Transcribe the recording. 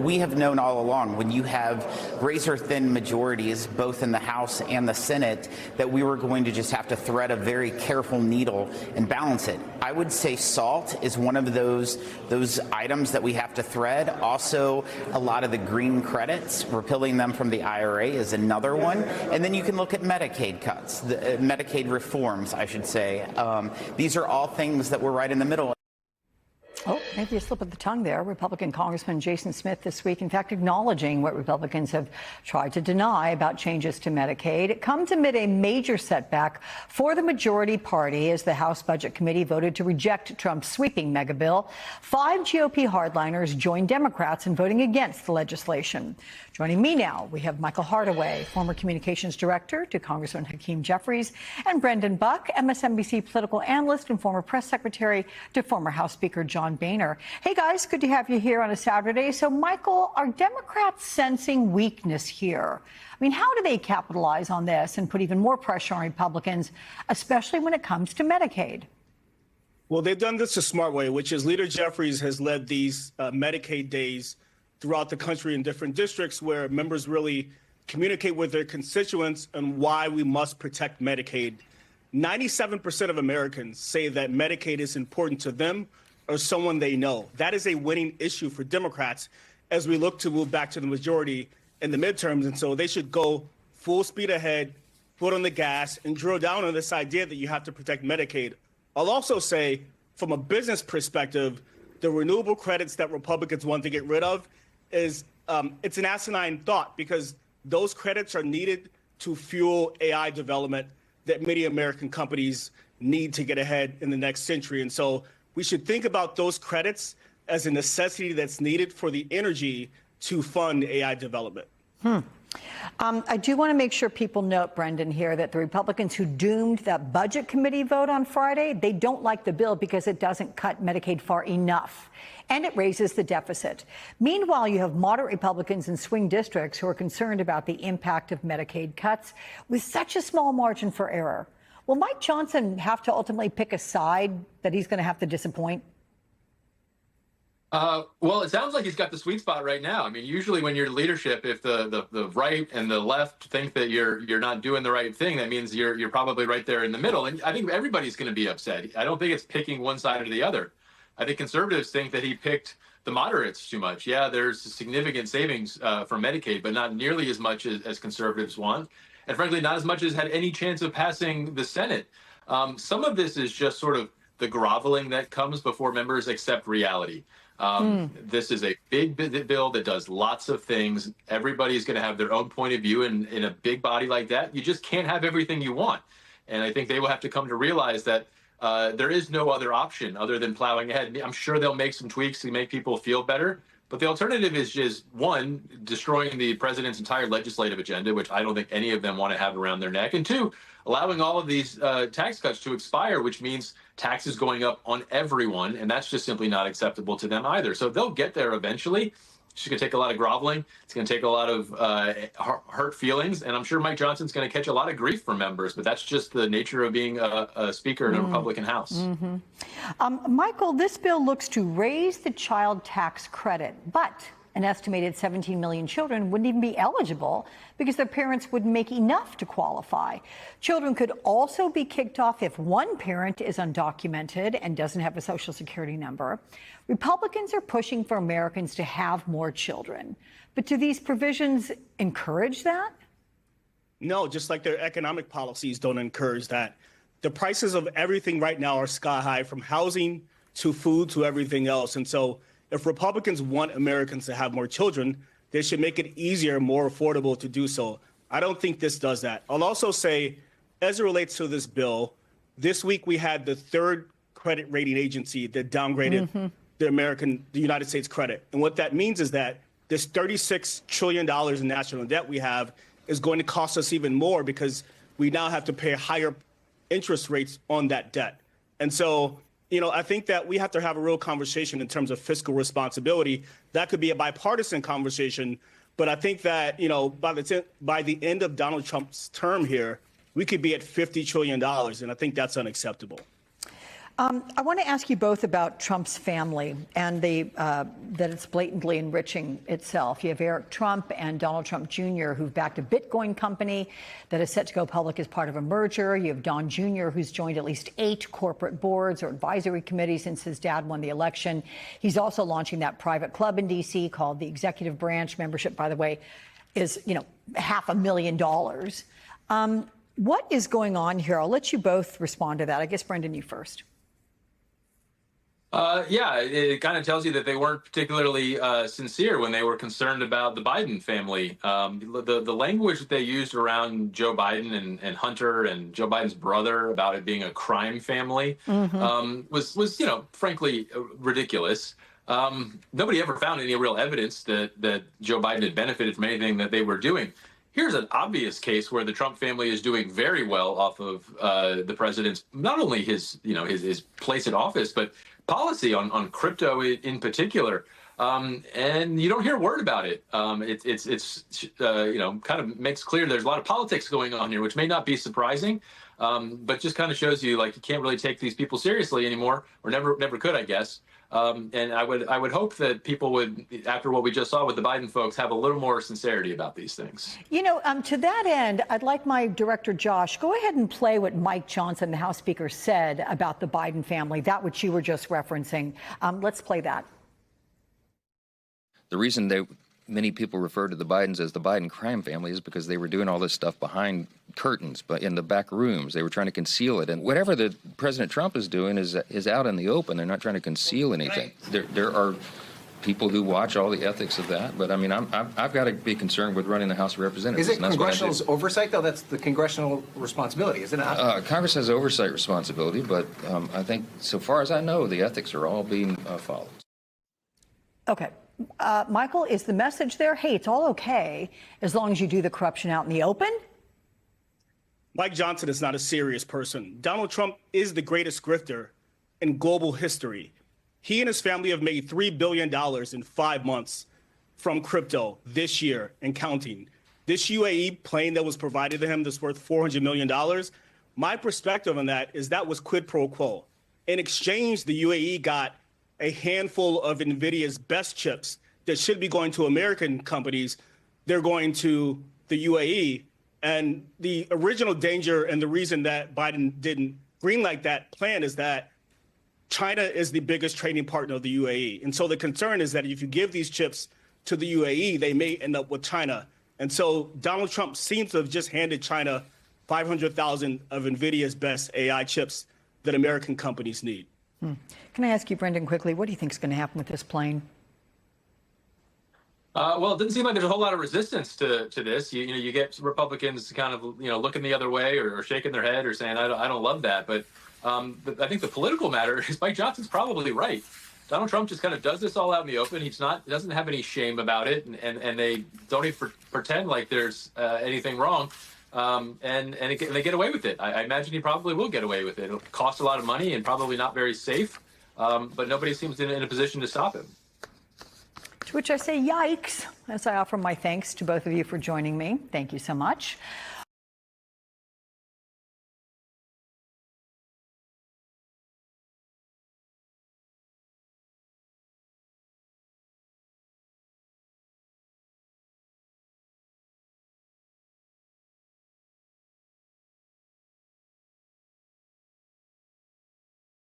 We have known all along, when you have razor-thin majorities, both in the House and the Senate, that we were going to just have to thread a very careful needle and balance it. I would say salt is one of those items that we have to thread. Also, a lot of the green credits, repealing them from the IRA is another one. And then you can look at Medicaid cuts, Medicaid reforms, I should say. These are all things that we're right in the middle. Oh, maybe a slip of the tongue there. Republican Congressman Jason Smith this week, in fact, acknowledging what Republicans have tried to deny about changes to Medicaid. It comes amid a major setback for the majority party as the House Budget Committee voted to reject Trump's sweeping mega bill. 5 GOP hardliners joined Democrats in voting against the legislation. Joining me now, we have Michael Hardaway, former communications director to Congressman Hakeem Jeffries, and Brendan Buck, MSNBC political analyst and former press secretary to former House Speaker John Boehner. Hey guys, good to have you here on a Saturday. So Michael, are Democrats sensing weakness here? I mean, how do they capitalize on this and put even more pressure on Republicans, especially when it comes to Medicaid? Well, they've done this a smart way, which is Leader Jeffries has led these Medicaid days throughout the country in different districts where members really communicate with their constituents on why we must protect Medicaid. 97% of Americans say that Medicaid is important to them or someone they know. That is a winning issue for Democrats as we look to move back to the majority in the midterms. And so they should go full speed ahead, foot on the gas, and drill down on this idea that you have to protect Medicaid. I'll also say, from a business perspective, the renewable credits that Republicans want to get rid of is it's an asinine thought, because those credits are needed to fuel AI development that many American companies need to get ahead in the next century. And so we should think about those credits as a necessity that's needed for the energy to fund AI development. I do want to make sure people note, Brendan, here that the Republicans who doomed that budget committee vote on Friday, they don't like the bill because it doesn't cut Medicaid far enough, and it raises the deficit. Meanwhile, you have moderate Republicans in swing districts who are concerned about the impact of Medicaid cuts with such a small margin for error. Will Mike Johnson have to ultimately pick a side that he's going to have to disappoint? Well, it sounds like he's got the sweet spot right now. I mean, usually when you're leadership, if the right and the left think that you're not doing the right thing, that means you're probably right there in the middle. And I think everybody's going to be upset. I don't think it's picking one side or the other. I think conservatives think that he picked the moderates too much. Yeah, there's significant savings from Medicaid, but not nearly as much as conservatives want. And frankly, not as much as had any chance of passing the Senate. Some of this is just sort of the groveling that comes before members accept reality. This is a big bill that does lots of things. Everybody's going to have their own point of view, and in a big body like that, you just can't have everything you want. And I think they will have to come to realize that there is no other option other than plowing ahead. I'm sure they'll make some tweaks to make people feel better. But the alternative is just, one, destroying the president's entire legislative agenda, which I don't think any of them want to have around their neck. And two, allowing all of these tax cuts to expire, which means taxes going up on everyone. And that's just simply not acceptable to them either. So they'll get there eventually. It's going to take a lot of groveling. It's going to take a lot of hurt feelings. And I'm sure Mike Johnson's going to catch a lot of grief from members. But that's just the nature of being a speaker in a Republican House. Michael, this bill looks to raise the child tax credit, but an estimated 17 million children wouldn't even be eligible because their parents wouldn't make enough to qualify. Children could also be kicked off if one parent is undocumented and doesn't have a Social Security number. Republicans are pushing for Americans to have more children. But do these provisions encourage that? No, just like their economic policies don't encourage that. The prices of everything right now are sky high, from housing to food to everything else. And so if Republicans want Americans to have more children, they should make it easier, more affordable to do so. I don't think this does that. I'll also say, as it relates to this bill, this week we had the third credit rating agency that downgraded the United States credit. And what that means is that this $36 trillion in national debt we have is going to cost us even more because we now have to pay higher interest rates on that debt. And so, I think that we have to have a real conversation in terms of fiscal responsibility. That could be a bipartisan conversation. But I think that, by the end of Donald Trump's term here, we could be at $50 trillion. And I think that's unacceptable. I want to ask you both about Trump's family and that it's blatantly enriching itself. You have Eric Trump and Donald Trump Jr., who've backed a Bitcoin company that is set to go public as part of a merger. You have Don Jr., who's joined at least 8 corporate boards or advisory committees since his dad won the election. He's also launching that private club in D.C. called the Executive Branch. Membership, by the way, is, $500,000. What is going on here? I'll let you both respond to that. I guess, Brendan, you first. Yeah, it kind of tells you that they weren't particularly sincere when they were concerned about the Biden family. The language that they used around Joe Biden and Hunter and Joe Biden's brother about it being a crime family was frankly ridiculous. Nobody ever found any real evidence that Joe Biden had benefited from anything that they were doing. Here's an obvious case where the Trump family is doing very well off of the president's, not only his place in office, but policy on crypto in particular. And you don't hear a word about it. It's kind of makes clear there's a lot of politics going on here, which may not be surprising, but just kind of shows you like you can't really take these people seriously anymore, or never could, I guess. And I would hope that people would, after what we just saw with the Biden folks, have a little more sincerity about these things. To that end, I'd like my director, Josh, go ahead and play what Mike Johnson, the House Speaker, said about the Biden family, that which you were just referencing. Let's play that. The reason many people refer to the Bidens as the Biden crime family is because they were doing all this stuff behind curtains, but in the back rooms. They were trying to conceal it. And whatever the President Trump is doing is out in the open. They're not trying to conceal anything. There are people who watch all the ethics of that, but I mean, I've got to be concerned with running the House of Representatives. Is it congressional oversight, though? That's the congressional responsibility, isn't it? Congress has oversight responsibility, but I think, so far as I know, the ethics are all being followed. Okay. Michael, is the message there, hey, it's all okay as long as you do the corruption out in the open? Mike Johnson is not a serious person. Donald Trump is the greatest grifter in global history. He and his family have made $3 billion in 5 months from crypto this year and counting. This UAE plane that was provided to him that's worth $400 million, my perspective on that is that was quid pro quo. In exchange, the UAE got a handful of NVIDIA's best chips that should be going to American companies. They're going to the UAE. And the original danger and the reason that Biden didn't greenlight that plan is that China is the biggest trading partner of the UAE. And so the concern is that if you give these chips to the UAE, they may end up with China. And so Donald Trump seems to have just handed China 500,000 of NVIDIA's best AI chips that American companies need. Can I ask you, Brendan, quickly, what do you think is going to happen with this plane? Well, it doesn't seem like there's a whole lot of resistance to this. You get Republicans kind of looking the other way or shaking their head or saying I don't love that. But I think the political matter is Mike Johnson's probably right. Donald Trump just kind of does this all out in the open. Doesn't have any shame about it, and they don't even pretend like there's anything wrong. And they get away with it. I imagine he probably will get away with it. It'll cost a lot of money and probably not very safe, but nobody seems in a position to stop him. To which I say, yikes, as I offer my thanks to both of you for joining me. Thank you so much.